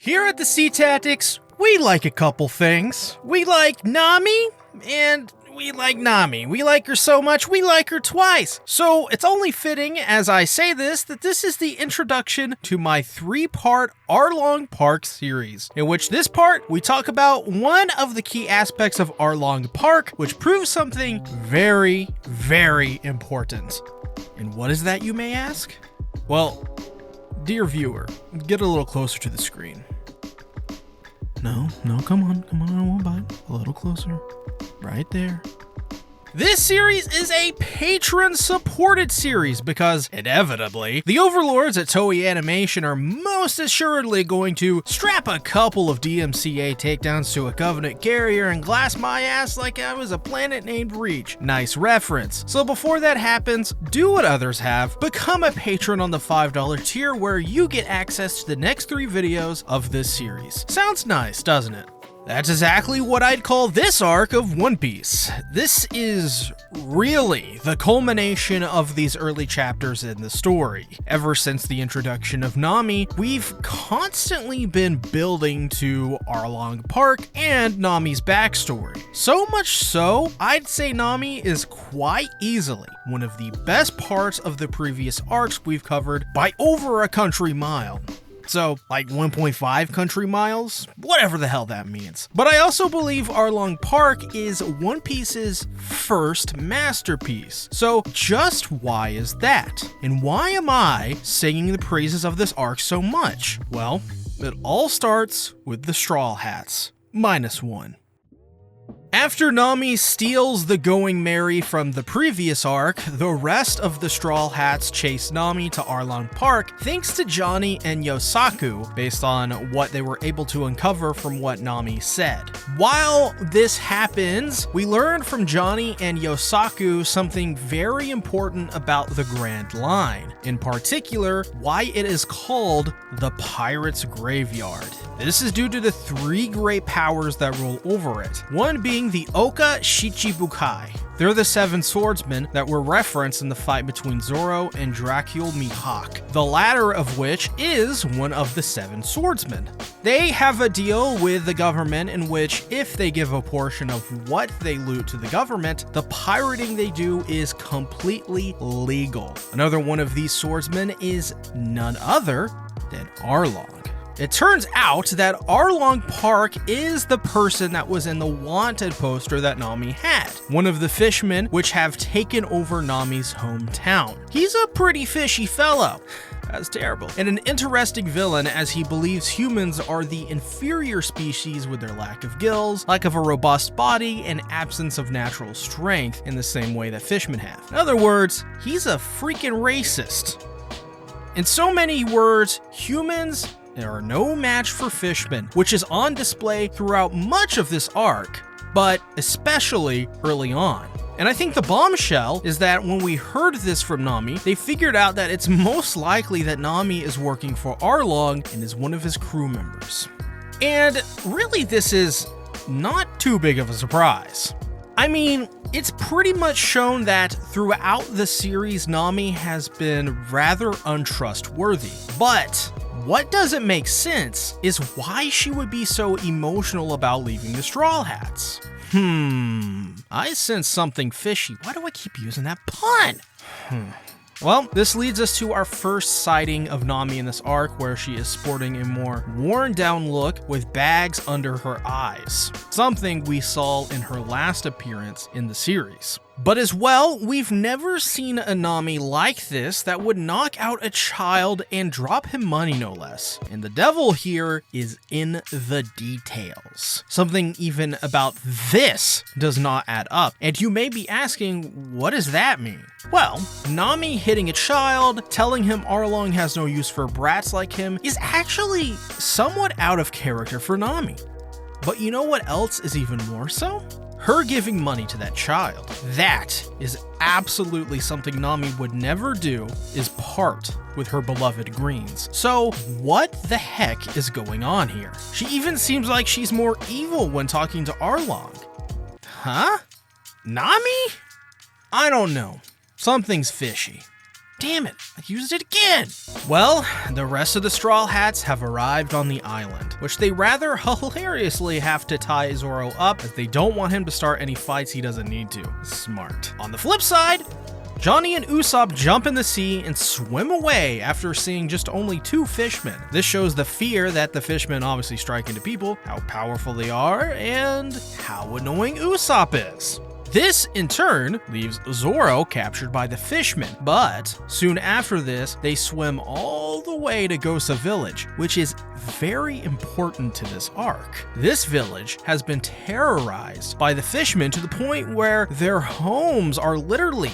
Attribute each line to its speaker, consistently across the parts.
Speaker 1: Here at the SeaTactics, we like a couple things. We like Nami, and we like Nami. We like her so much, we like her twice. So it's only fitting as I say this, that this is the introduction to my 3-part Arlong Park series, in which this part, we talk about one of the key aspects of Arlong Park, which proves something very, very important. And what is that, you may ask? Well, dear viewer, get a little closer to the screen. No, come on, I won't bite. A little closer. Right there. This series is a patron-supported series because, inevitably, the overlords at Toei Animation are most assuredly going to strap a couple of DMCA takedowns to a Covenant carrier and glass my ass like I was a planet named Reach. Nice reference. So before that happens, do what others have, become a patron on the $5 tier where you get access to the next 3 videos of this series. Sounds nice, doesn't it? That's exactly what I'd call this arc of One Piece. This is really the culmination of these early chapters in the story. Ever since the introduction of Nami, we've constantly been building to Arlong Park and Nami's backstory. So much so, I'd say Nami is quite easily one of the best parts of the previous arcs we've covered by over a country mile. So, like 1.5 country miles? Whatever the hell that means. But I also believe Arlong Park is One Piece's first masterpiece. So, just why is that? And why am I singing the praises of this arc so much? Well, it all starts with the Straw Hats. -1. After Nami steals the Going Merry from the previous arc, the rest of the Straw Hats chase Nami to Arlong Park thanks to Johnny and Yosaku, based on what they were able to uncover from what Nami said. While this happens, we learn from Johnny and Yosaku something very important about the Grand Line, in particular, why it is called the Pirate's Graveyard. This is due to the 3 great powers that rule over it, one being the Oka Shichibukai. They're the 7 swordsmen that were referenced in the fight between Zoro and Dracul Mihawk, the latter of which is one of the 7 swordsmen. They have a deal with the government in which if they give a portion of what they loot to the government, the pirating they do is completely legal. Another one of these swordsmen is none other than Arlong. It turns out that Arlong Park is the person that was in the wanted poster that Nami had, one of the Fishmen which have taken over Nami's hometown. He's a pretty fishy fellow. That's terrible. And an interesting villain as he believes humans are the inferior species with their lack of gills, lack of a robust body, and absence of natural strength in the same way that Fishmen have. In other words, he's a freaking racist. In so many words, humans are no match for Fishman, which is on display throughout much of this arc, but especially early on. And I think the bombshell is that when we heard this from Nami, they figured out that it's most likely that Nami is working for Arlong and is one of his crew members. And really, this is not too big of a surprise. I mean, it's pretty much shown that throughout the series, Nami has been rather untrustworthy. But what doesn't make sense is why she would be so emotional about leaving the Straw Hats. I sense something fishy. Why do I keep using that pun? Well, this leads us to our first sighting of Nami in this arc, where she is sporting a more worn down look with bags under her eyes, something we saw in her last appearance in the series. But as well, we've never seen a Nami like this that would knock out a child and drop him money, no less. And the devil here is in the details. Something even about this does not add up. And you may be asking, what does that mean? Well, Nami hitting a child, telling him Arlong has no use for brats like him, is actually somewhat out of character for Nami. But you know what else is even more so? Her giving money to that child. That is absolutely something Nami would never do, is part with her beloved greens. So what the heck is going on here? She even seems like she's more evil when talking to Arlong. Huh? Nami? I don't know. Something's fishy. Damn it, I used it again! Well, the rest of the Straw Hats have arrived on the island, which they rather hilariously have to tie Zoro up as they don't want him to start any fights he doesn't need to. Smart. On the flip side, Johnny and Usopp jump in the sea and swim away after seeing just only 2 fishmen. This shows the fear that the fishmen obviously strike into people, how powerful they are, and how annoying Usopp is. This, in turn, leaves Zoro captured by the fishmen, but soon after this, they swim all the way to Gosa Village, which is very important to this arc. This village has been terrorized by the fishmen to the point where their homes are literally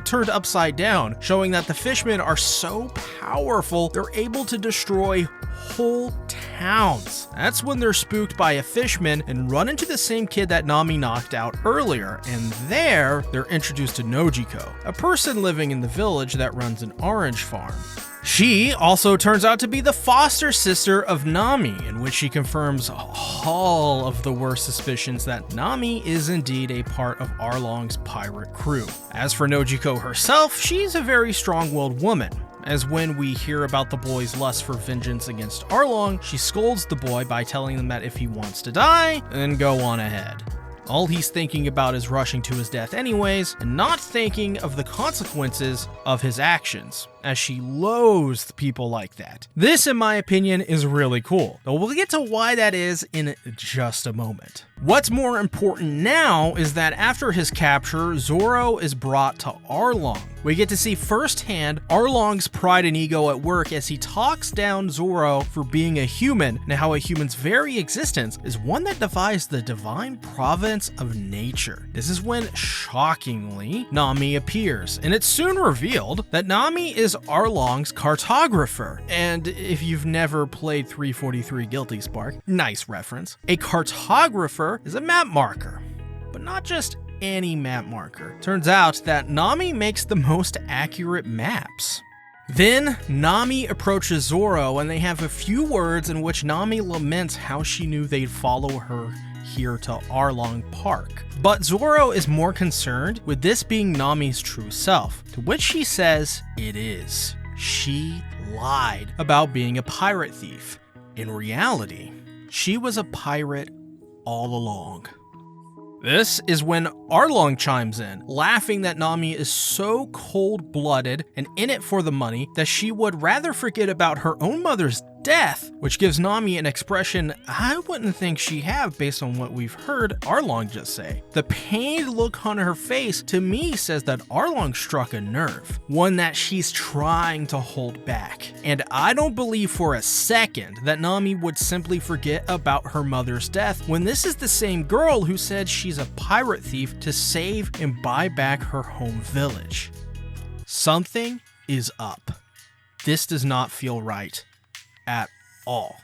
Speaker 1: turned upside down, showing that the fishmen are so powerful they're able to destroy whole towns. That's when they're spooked by a fishman and run into the same kid that Nami knocked out earlier, and there they're introduced to Nojiko, a person living in the village that runs an orange farm. She also turns out to be the foster sister of Nami, in which she confirms all of the worst suspicions that Nami is indeed a part of Arlong's pirate crew. As for Nojiko herself, she's a very strong-willed woman, as when we hear about the boy's lust for vengeance against Arlong, she scolds the boy by telling him that if he wants to die, then go on ahead. All he's thinking about is rushing to his death anyways, and not thinking of the consequences of his actions, as she loathes people like that. This, in my opinion, is really cool, though we'll get to why that is in just a moment. What's more important now is that after his capture, Zoro is brought to Arlong. We get to see firsthand Arlong's pride and ego at work as he talks down Zoro for being a human, and how a human's very existence is one that defies the divine providence of nature. This is when, shockingly, Nami appears, and it's soon revealed that Nami is Arlong's cartographer. And if you've never played 343 Guilty Spark, nice reference. A cartographer is a map marker, but not just any map marker. Turns out that Nami makes the most accurate maps. Then Nami approaches Zoro and they have a few words in which Nami laments how she knew they'd follow her here to Arlong Park. But Zoro is more concerned with this being Nami's true self, to which she says it is. She lied about being a pirate thief. In reality, she was a pirate all along. This is when Arlong chimes in, laughing that Nami is so cold-blooded and in it for the money that she would rather forget about her own mother's death, which gives Nami an expression I wouldn't think she'd have based on what we've heard Arlong just say. The pained look on her face to me says that Arlong struck a nerve, one that she's trying to hold back. And I don't believe for a second that Nami would simply forget about her mother's death when this is the same girl who said she's a pirate thief to save and buy back her home village. Something is up. This does not feel right at all.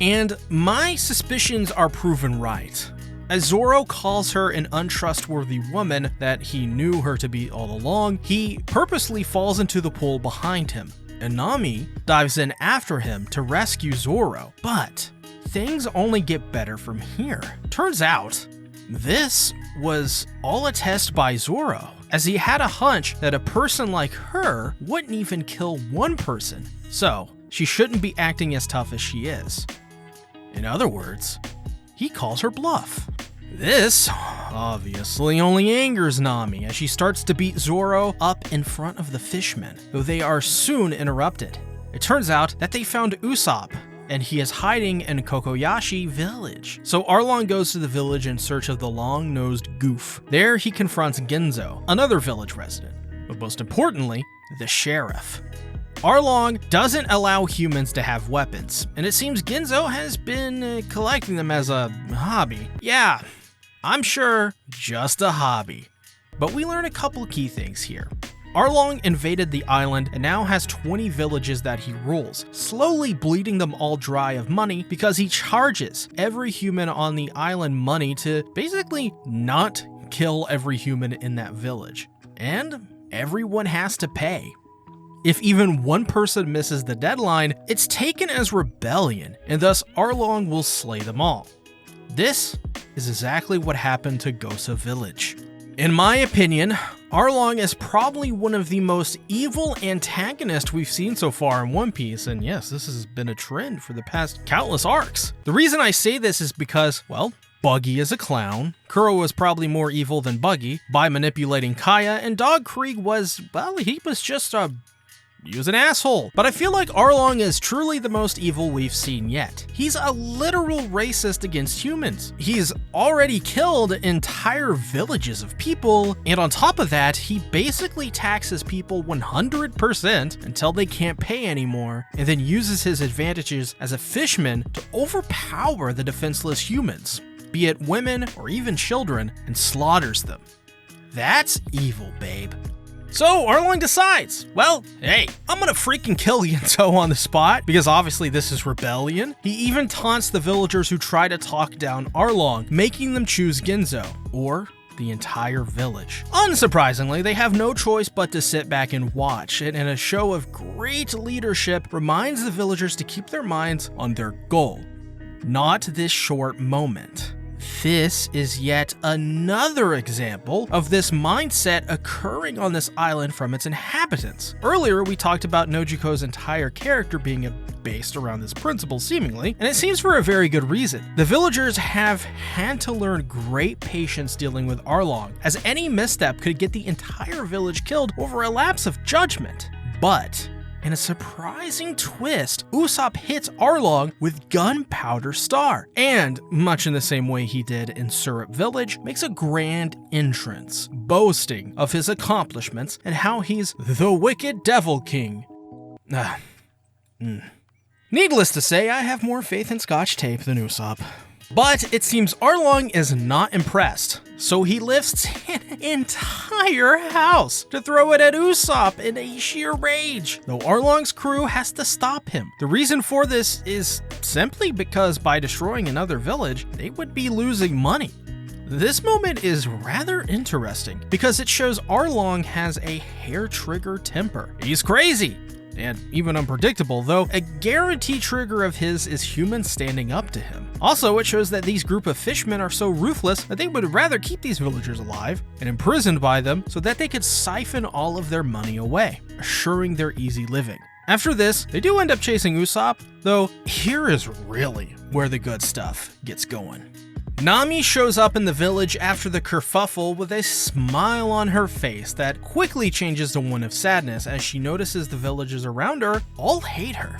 Speaker 1: And my suspicions are proven right. As Zoro calls her an untrustworthy woman that he knew her to be all along, he purposely falls into the pool behind him, and Nami dives in after him to rescue Zoro. But things only get better from here. Turns out, this was all a test by Zoro, as he had a hunch that a person like her wouldn't even kill one person. So, she shouldn't be acting as tough as she is. In other words, he calls her bluff. This obviously only angers Nami as she starts to beat Zoro up in front of the fishmen, though they are soon interrupted. It turns out that they found Usopp, and he is hiding in Kokoyashi village. So Arlong goes to the village in search of the long-nosed goof. There he confronts Genzo, another village resident, but most importantly, the sheriff. Arlong doesn't allow humans to have weapons, and it seems Genzo has been collecting them as a hobby. Yeah, I'm sure, just a hobby. But we learn a couple key things here. Arlong invaded the island and now has 20 villages that he rules, slowly bleeding them all dry of money because he charges every human on the island money to basically not kill every human in that village. And everyone has to pay. If even one person misses the deadline, it's taken as rebellion, and thus Arlong will slay them all. This is exactly what happened to Gosa Village. In my opinion, Arlong is probably one of the most evil antagonists we've seen so far in One Piece, and yes, this has been a trend for the past countless arcs. The reason I say this is because, well, Buggy is a clown, Kuro was probably more evil than Buggy by manipulating Kaya, and Dog Krieg was, well, he was an asshole. But I feel like Arlong is truly the most evil we've seen yet. He's a literal racist against humans. He's already killed entire villages of people, and on top of that, he basically taxes people 100% until they can't pay anymore, and then uses his advantages as a fishman to overpower the defenseless humans, be it women or even children, and slaughters them. That's evil, babe. So Arlong decides, well, hey, I'm gonna freaking kill Ginzo on the spot, because obviously this is rebellion. He even taunts the villagers who try to talk down Arlong, making them choose Ginzo, or the entire village. Unsurprisingly, they have no choice but to sit back and watch, and in a show of great leadership, reminds the villagers to keep their minds on their goal, not this short moment. This is yet another example of this mindset occurring on this island from its inhabitants. Earlier, we talked about Nojiko's entire character being based around this principle, seemingly, and it seems for a very good reason. The villagers have had to learn great patience dealing with Arlong, as any misstep could get the entire village killed over a lapse of judgment. But in a surprising twist, Usopp hits Arlong with Gunpowder Star, and, much in the same way he did in Syrup Village, makes a grand entrance, boasting of his accomplishments and how he's the Wicked Devil King. Needless to say, I have more faith in Scotch tape than Usopp. But it seems Arlong is not impressed, so he lifts an entire house to throw it at Usopp in a sheer rage, though Arlong's crew has to stop him. The reason for this is simply because by destroying another village, they would be losing money. This moment is rather interesting because it shows Arlong has a hair-trigger temper. He's crazy and even unpredictable, though a guaranteed trigger of his is humans standing up to him. Also, it shows that these group of fishmen are so ruthless that they would rather keep these villagers alive and imprisoned by them so that they could siphon all of their money away, assuring their easy living. After this, they do end up chasing Usopp, though here is really where the good stuff gets going. Nami shows up in the village after the kerfuffle with a smile on her face that quickly changes to one of sadness as she notices the villagers around her all hate her.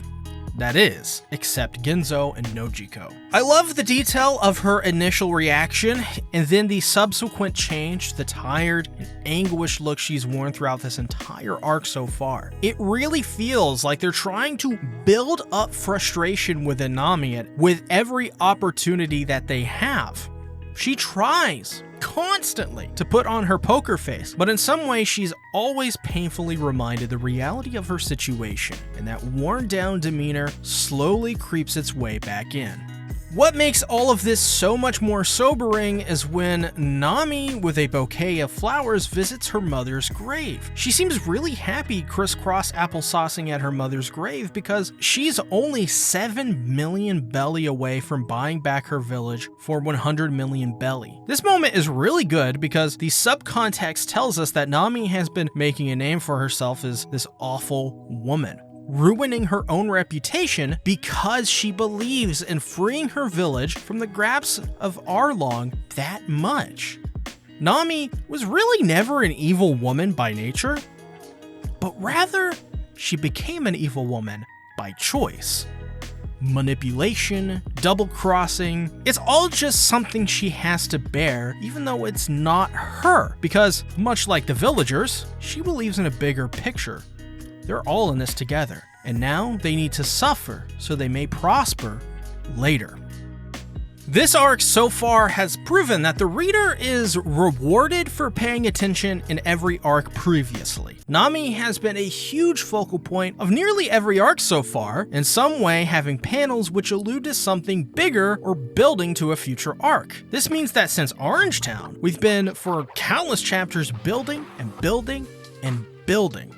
Speaker 1: That is, except Ginzo and Nojiko. I love the detail of her initial reaction and then the subsequent change to the tired and anguished look she's worn throughout this entire arc so far. It really feels like they're trying to build up frustration within Nami with every opportunity that they have. She tries constantly to put on her poker face, but in some way she's always painfully reminded the reality of her situation, and that worn down demeanor slowly creeps its way back in. What makes all of this so much more sobering is when Nami, with a bouquet of flowers, visits her mother's grave. She seems really happy crisscross applesaucing at her mother's grave because she's only 7 million belly away from buying back her village for 100 million belly. This moment is really good because the subcontext tells us that Nami has been making a name for herself as this awful woman, ruining her own reputation because she believes in freeing her village from the grasp of Arlong that much. Nami was really never an evil woman by nature, but rather she became an evil woman by choice. Manipulation, double-crossing, it's all just something she has to bear, even though it's not her, because much like the villagers, she believes in a bigger picture. They're all in this together, and now they need to suffer so they may prosper later. This arc so far has proven that the reader is rewarded for paying attention in every arc previously. Nami has been a huge focal point of nearly every arc so far, in some way having panels which allude to something bigger or building to a future arc. This means that since Orangetown, we've been for countless chapters building and building and building.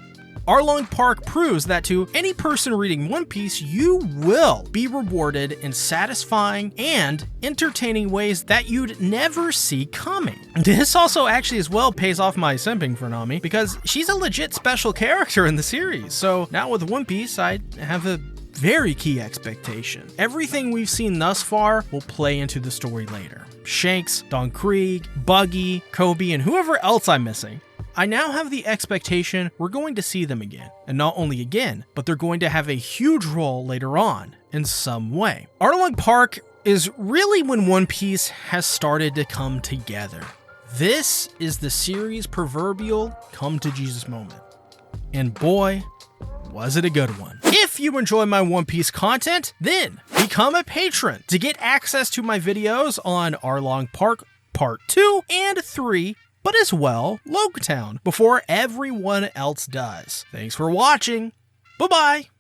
Speaker 1: Arlong Park proves that to any person reading One Piece, you will be rewarded in satisfying and entertaining ways that you'd never see coming. This also actually as well pays off my simping for Nami, because she's a legit special character in the series. So now with One Piece, I have a very key expectation. Everything we've seen thus far will play into the story later. Shanks, Don Krieg, Buggy, Kobe, and whoever else I'm missing. I now have the expectation we're going to see them again. And not only again, but they're going to have a huge role later on in some way. Arlong Park is really when One Piece has started to come together. This is the series' proverbial come to Jesus moment. And boy, was it a good one. If you enjoy my One Piece content, then become a patron to get access to my videos on Arlong Park Part 2 and 3, but as well Loguetown before everyone else does. Thanks for watching. Bye-bye.